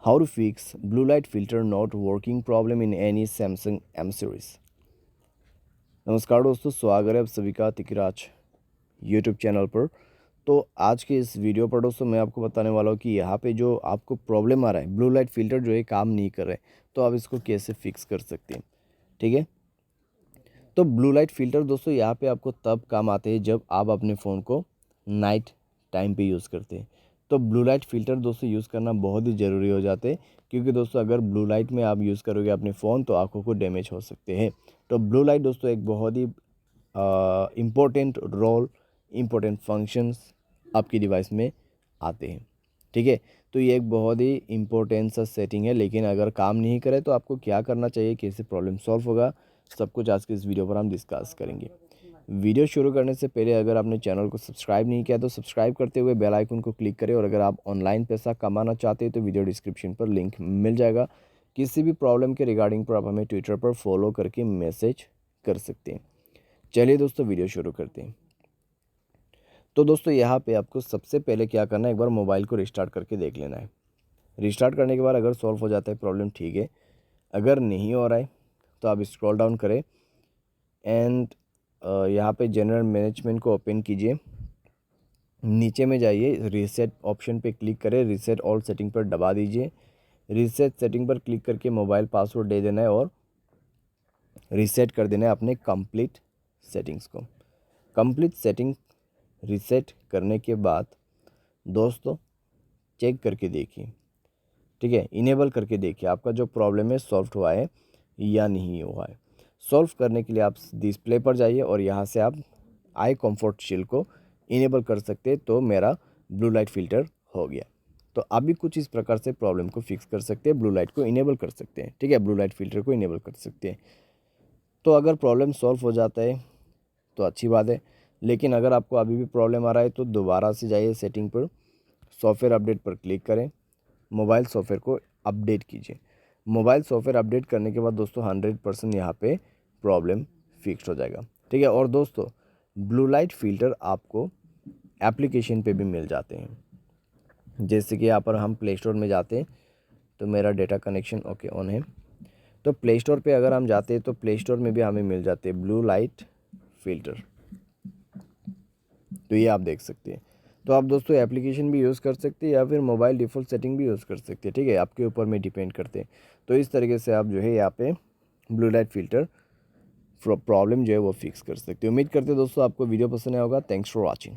How to fix blue light filter not working problem in any Samsung M series। नमस्कार दोस्तों, स्वागत है आप सभी का तिकराज यूट्यूब चैनल पर। तो आज के इस वीडियो पर दोस्तों मैं आपको बताने वाला हूँ कि यहाँ पे जो आपको प्रॉब्लम आ रहा है, ब्लू लाइट फिल्टर जो है काम नहीं कर रहा है, तो आप इसको कैसे फिक्स कर सकते हैं। ठीक है, तो ब्लू लाइट फिल्टर दोस्तों यहाँ पे आपको तब काम आते हैं जब आप अपने फ़ोन को नाइट टाइम पे यूज़ करते हैं। तो ब्लू लाइट फ़िल्टर दोस्तों यूज़ करना बहुत ही ज़रूरी हो जाते हैं, क्योंकि दोस्तों अगर ब्लू लाइट में आप यूज़ करोगे अपने फ़ोन तो आँखों को डैमेज हो सकते हैं। तो ब्लू लाइट दोस्तों एक बहुत ही इम्पोर्टेंट रोल, इम्पोर्टेंट फंक्शंस आपकी डिवाइस में आते हैं। ठीक है, तो ये एक बहुत ही इम्पोर्टेंट सा सेटिंग है, लेकिन अगर काम नहीं करे तो आपको क्या करना चाहिए, कैसे प्रॉब्लम सॉल्व होगा, सब कुछ आज के इस वीडियो पर हम डिस्कस करेंगे। वीडियो शुरू करने से पहले अगर आपने चैनल को सब्सक्राइब नहीं किया तो सब्सक्राइब करते हुए बेल आइकन को क्लिक करें, और अगर आप ऑनलाइन पैसा कमाना चाहते हैं तो वीडियो डिस्क्रिप्शन पर लिंक मिल जाएगा। किसी भी प्रॉब्लम के रिगार्डिंग पर आप हमें ट्विटर पर फॉलो करके मैसेज कर सकते हैं। चलिए दोस्तों वीडियो शुरू करते हैं। तो दोस्तों यहाँ पे आपको सबसे पहले क्या करना है, एक बार मोबाइल को रिस्टार्ट करके देख लेना है। रिस्टार्ट करने के बाद अगर सॉल्व हो जाता है प्रॉब्लम ठीक है, अगर नहीं हो रहा है तो आप स्क्रॉल डाउन करें एंड यहाँ पे जनरल मैनेजमेंट को ओपन कीजिए। नीचे में जाइए, रीसेट ऑप्शन पे क्लिक करें, रीसेट ऑल सेटिंग पर दबा दीजिए। रीसेट सेटिंग पर क्लिक करके मोबाइल पासवर्ड दे देना है और रीसेट कर देना है अपने कंप्लीट सेटिंग्स को। कंप्लीट सेटिंग रीसेट करने के बाद दोस्तों चेक करके देखिए, ठीक है, इनेबल करके देखिए आपका जो प्रॉब्लम है सॉल्व हुआ है या नहीं हुआ है। सॉल्व करने के लिए आप डिस्प्ले पर जाइए और यहाँ से आप आई कंफर्ट शील्ड को इनेबल कर सकते हैं, तो मेरा ब्लू लाइट फिल्टर हो गया। तो आप भी कुछ इस प्रकार से प्रॉब्लम को फिक्स कर सकते हैं, ब्लू लाइट को इनेबल कर सकते हैं। ठीक है, ब्लू लाइट फिल्टर को इनेबल कर सकते हैं। तो अगर प्रॉब्लम सॉल्व हो जाता है तो अच्छी बात है, लेकिन अगर आपको अभी भी प्रॉब्लम आ रहा है तो दोबारा से जाइए सेटिंग पर, सॉफ्टवेयर अपडेट पर क्लिक करें, मोबाइल सॉफ्टवेयर को अपडेट कीजिए। मोबाइल सॉफ्टवेयर अपडेट करने के बाद दोस्तों 100% यहाँ पे प्रॉब्लम फिक्स हो जाएगा। ठीक है, और दोस्तों ब्लू लाइट फिल्टर आपको एप्लीकेशन पे भी मिल जाते हैं। जैसे कि यहाँ पर हम प्ले स्टोर में जाते हैं, तो मेरा डेटा कनेक्शन ओके ऑन है, तो प्ले स्टोर पर अगर हम जाते हैं तो प्ले स्टोर में भी हमें मिल जाते हैं ब्लू लाइट फिल्टर। तो ये आप देख सकते हैं। तो आप दोस्तों एप्लीकेशन भी यूज़ कर सकते हैं या फिर मोबाइल डिफ़ॉल्ट सेटिंग भी यूज़ कर सकते हैं। ठीक है, आपके ऊपर में डिपेंड करते हैं। तो इस तरीके से आप जो है यहाँ पे ब्लू लाइट फिल्टर प्रॉब्लम जो है वो फिक्स कर सकते हैं। उम्मीद करते हैं दोस्तों आपको वीडियो पसंद आया होगा। Thanks for watching.